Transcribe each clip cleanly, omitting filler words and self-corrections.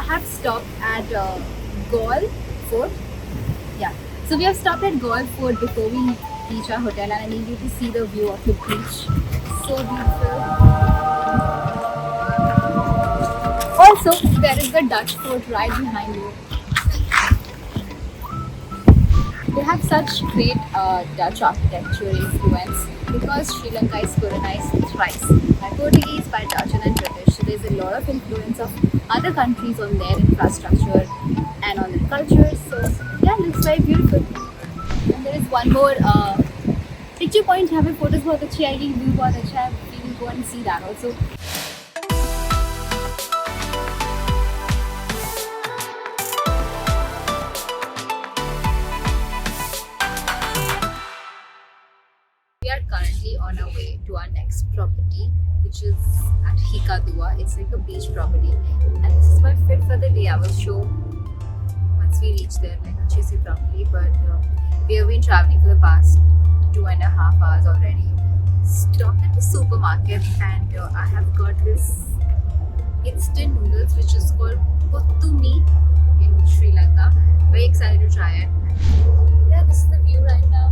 have stopped at Gaul Fort. Yeah. So we have stopped at Gaul Fort before we reach our hotel, and I need you to see the view of the beach. So beautiful. Also, there is the Dutch fort right behind you. They have such great Dutch architecture influence because Sri Lanka is colonized thrice by Portuguese, by Dutch, and then British. So there's a lot of influence of other countries on their infrastructure and on their culture. So yeah, it looks very beautiful. And there is one more picture point यहाँ पे photos बहुत अच्छी आएगी, view बहुत अच्छा है. We will go and see that also. We are currently on our way to our next property, which is at Hikadua. It's like a beach property, and this is my fit for the day. I will show once we reach there, like अच्छे से properly. But we have been traveling for the past 2.5 hours already. Stopped at the supermarket, and I have got this instant noodles, which is called Pottumi in Sri Lanka. Very excited to try it. Yeah, this is the view right now.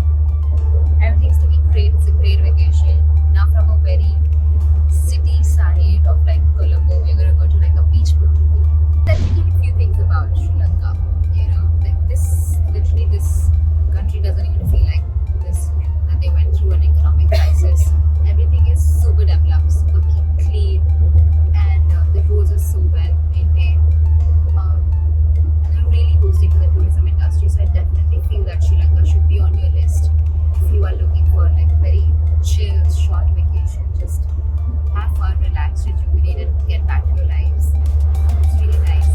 Everything's looking great. It's a great vacation. Now from a very city side of like Colombo, we're gonna go to like a beach property. Let me tell you a few things about Sri Lanka. You know, like this, literally this country doesn't even feel like this, that they went through an economic crisis. Everything is super developed, super clean, and the roads are so well maintained. And they're really boosting for the tourism industry. So I definitely feel that Sri Lanka should be on your list if you are looking for like very chill, short vacation. Just have fun, relax, rejuvenate, and get back to your lives. It's really nice.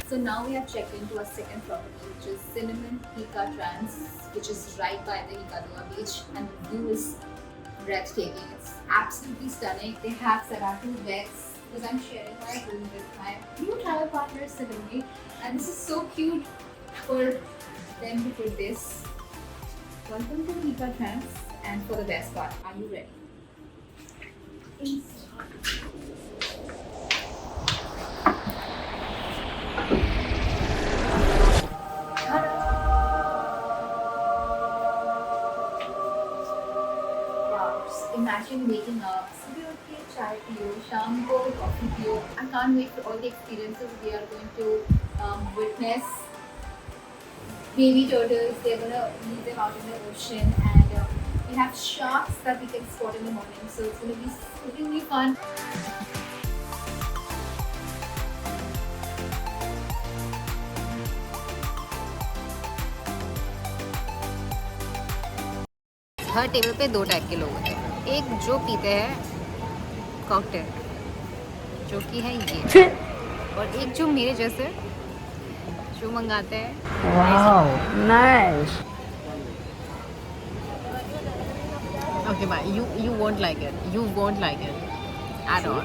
So now we have checked into a second property, which is Cinnamon Hika Trans, which is right by the Hikadua beach, and the view is breathtaking. It's absolutely stunning. They have Saratu beds because I'm sharing my room with my new travel partner Cinnamon, and this is so cute for them to put this. Welcome to Hika Trans, and for the best part, are you ready? Imagine waking up, सुबह उठ के चाय पियो, शाम को coffee पियो. I can't wait for all the experiences we are going to witness. Baby turtles, they're gonna leave them out in the ocean, and we have sharks that we can spot in the morning. So it's gonna be really fun. Her table पे दो type के लोग होते हैं. एक जो पीते हैं कॉकटेल, जो कि है ये, और एक जो मेरे जैसे जो मंगाते हैं. Wow, nice. Okay, but you won't like it. You won't like it at all.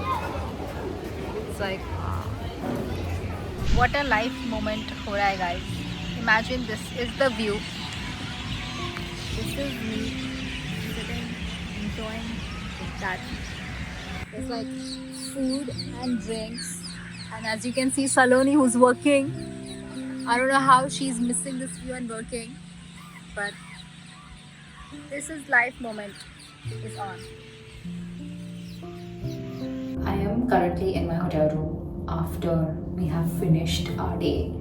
It's like what a life moment हो रहा है guys. Imagine this is the view. This is me sitting, enjoying that. There's like food and drinks, and as you can see, Saloni who's working. I don't know how she's missing this view and working, but this is life moment is on. I am currently in my hotel room after we have finished our day.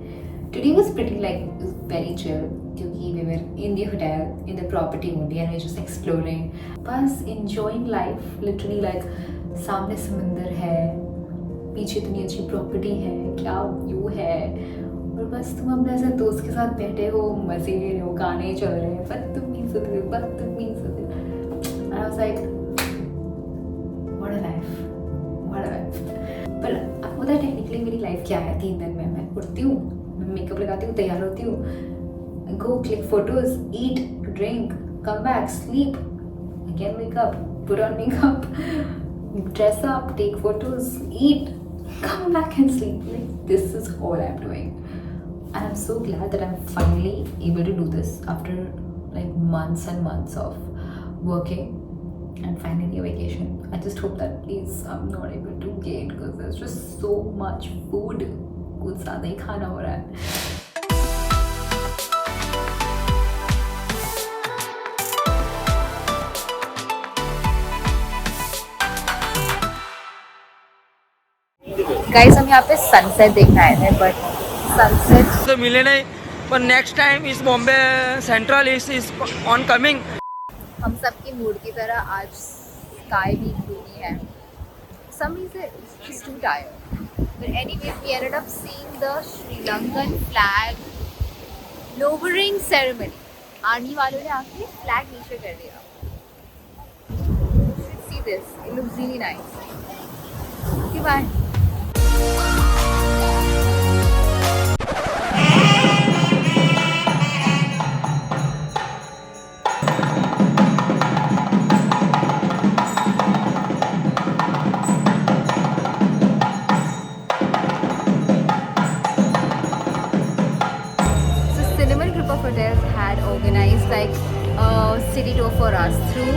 Today was pretty like very chill because we were in the hotel in the property only and we were just exploring. बस enjoying life, literally like सामने समंदर है, पीछे इतनी अच्छी property है, क्या view है, और बस तुम अपने ऐसे दोस्त के साथ बैठे हो, मजे ले रहे हो, गाने चल रहे हैं, बदतमीज होते. And I was like, what a life, what a life. पर आपको पता है टेक्निकली मेरी लाइफ क्या है. 3 दिन में मैं उठती हूँ, मैं मेकअप लगाती हूँ, तैयार होती हूँ, go click photos, eat, drink, come back, sleep, again wake up, put on makeup, dress up, take photos, eat, come back and sleep. Like, this is all I'm doing. And I'm so glad that I'm finally able to do this after like months and months of working and finally a vacation. I just hope that please I'm not able to gain because there's just so much food. कुछ ज़्यादा ही खाना हो रहा है. Guys, हम यहाँ पे sunset देखने आए थे बट सनसेट तो मिले नहीं पर नेक्स्ट टाइम इस Bombay central is on coming. हम सबकी मूड की तरह आज स्काई भी gloomy है. Some reason it's just too tired. But anyway, we ended up seeing the Sri Lankan flag lowering ceremony. Army वालों ने आके फ्लैग नीचे कर दिया. You should see this. It looks really nice. Okay, bye. Cinnamon group of hotels had organized like a city tour for us through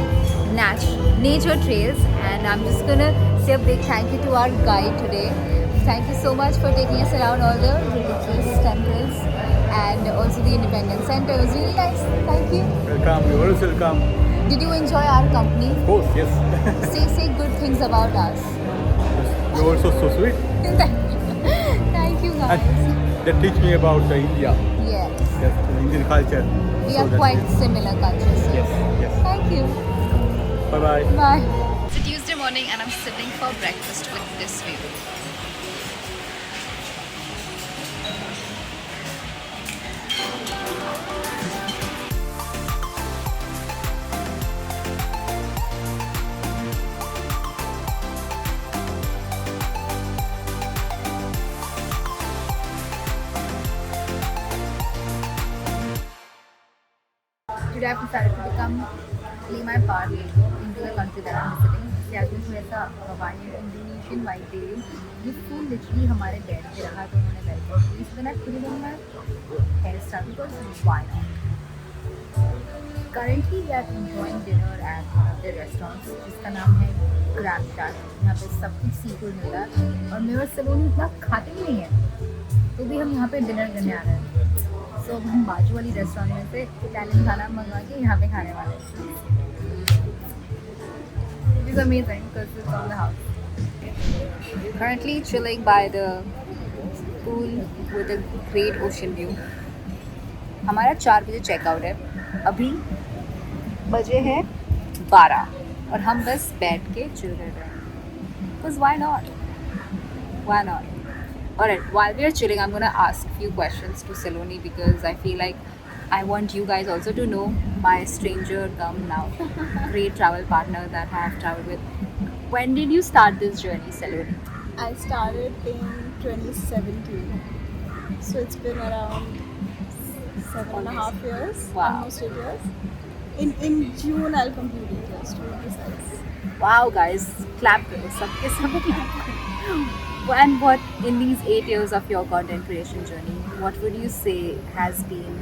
nature trails, and I'm just gonna say a big thank you to our guide today. Thank you so much for taking us around all the religious temples and also the Independence Center. It was really nice. Thank you. Welcome, you're always welcome. Did you enjoy our company? Of course, yes. Say good things about us. You're also so sweet. Thank you guys. And they teach me about India, Yes. yes, Indian culture. We So are that's quite it. similar cultures. So Yes, yes. thank you. Bye bye. Bye. It's a Tuesday morning and I'm sitting for breakfast with this view. Today I've decided to play my part into the country that I'm visiting. इससे आज मैं थोड़ा सा हवाई Indonesian vibe दे रही हूँ. ये फूल literally हमारे बेड पे रहा तो उन्होंने वेलकम किया. इसको ना खुद मैं hairstyle because why not. Currently we are enjoying dinner at one of the restaurants जिसका नाम है Crab Shack. यहाँ पे सब कुछ सी फूड मिलता है और मेरे और सलोनी इतना खाते ही नहीं है तो भी हम यहाँ पे डिनर करने आ रहे हैं. सो हम बाजू वाली रेस्टोरेंट में से इटालियन खाना मंगवा के यहाँ पे खाने वाले हैं. It is amazing because it's on the house. Currently chilling by the pool with a great ocean view. हमारा 4 बजे चेकआउट है. अभी बजे है 12 और हम बस बैठ के चिल कर रहे हैं. Because why not? Why not? Alright, while we are chilling, I'm gonna ask few questions to Saloni because I feel like I want you guys also to know my stranger come now great travel partner that I have traveled with. When did you start this journey, Saloni? I started in 2017. So it's been around 7.5 years, Wow. almost 8 years. In June I'll complete 8 years to be precise. Wow, guys, clap करो सबके सब clap करो. And what in these 8 years of your content creation journey, what would you say has been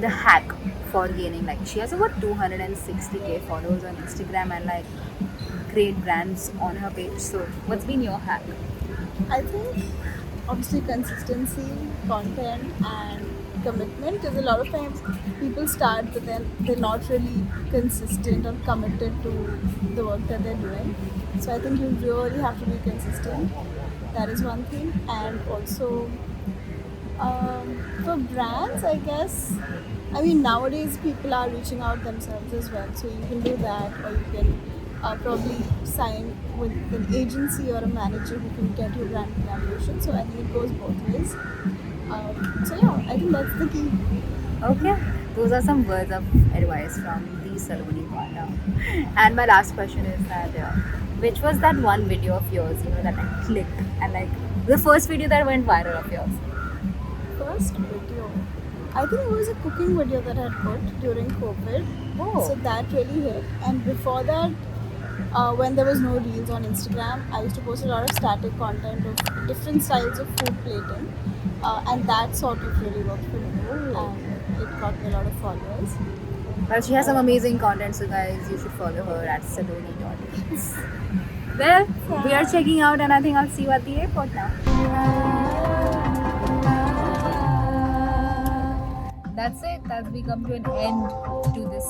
the hack for gaining, like, she has over 260k followers on Instagram and like great brands on her page, so what's been your hack? I think obviously consistency, content and commitment, because a lot of times people start but then they're not really consistent or committed to the work that they're doing. So I think you really have to be consistent. That is one thing. And also for brands, I guess, I mean nowadays people are reaching out themselves as well, so you can do that, or you can probably sign with an agency or a manager who can get your brand collaboration. So I think it goes both ways. So yeah, I think that's the key. Okay, those are some words of advice from the Saloni partner. And my last question is that which was that one video of yours, you know, that like clicked and like the first video that went viral of yours? First video, I think it was a cooking video that I had put during COVID. Oh. So that really hit. And before that, when there was no reels on Instagram, I used to post a lot of static content of different styles of food plating, and that sort of really worked for me, and it got me a lot of followers. Well, she has some amazing content, so guys, you should follow her at Saloni.eats. Well, we are checking out, and I think I'll see you at the airport now. That's it. That's we come to an end to this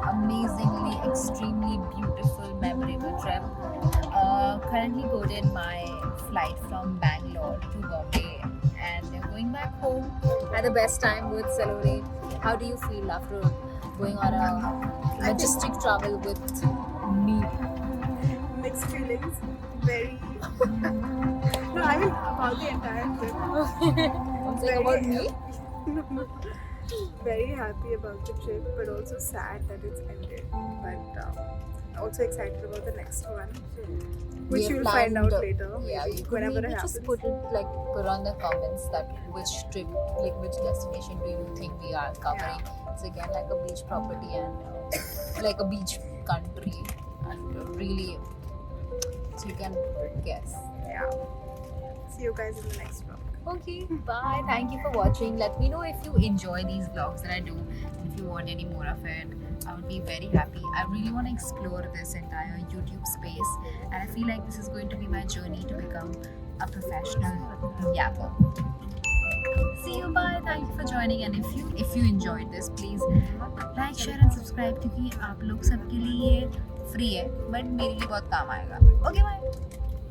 amazingly, extremely beautiful, memorable trip. Currently boarded my flight from Bangalore to Bombay, and they're going back home. Had the best time with Saloni. How do you feel after going on a majestic travel with me? Mixed feelings. Very. No, I mean about the entire trip. I'm saying about me. Very happy about the trip, but also sad that it's ended. But also excited about the next one, which We have you'll find out planned- later. Yeah, maybe, you could whenever maybe it just happens. put on the comments that which trip, like which destination do you think we are covering? It's again like a beach property and like a beach country, and really, so you can guess. Yeah. See you guys in the next vlog. Okay, bye. Thank you for watching. Let me know if you enjoy these vlogs that I do. If you want any more of it, I would be very happy. I really want to explore this entire YouTube space, and I feel like this is going to be my journey to become a professional yapper. See you, bye. Thank you for joining. And if you enjoyed this, please like, share and subscribe, क्योंकि आप लोग सबके लिए ये free है, but मेरे लिए बहुत काम आएगा. Okay, bye.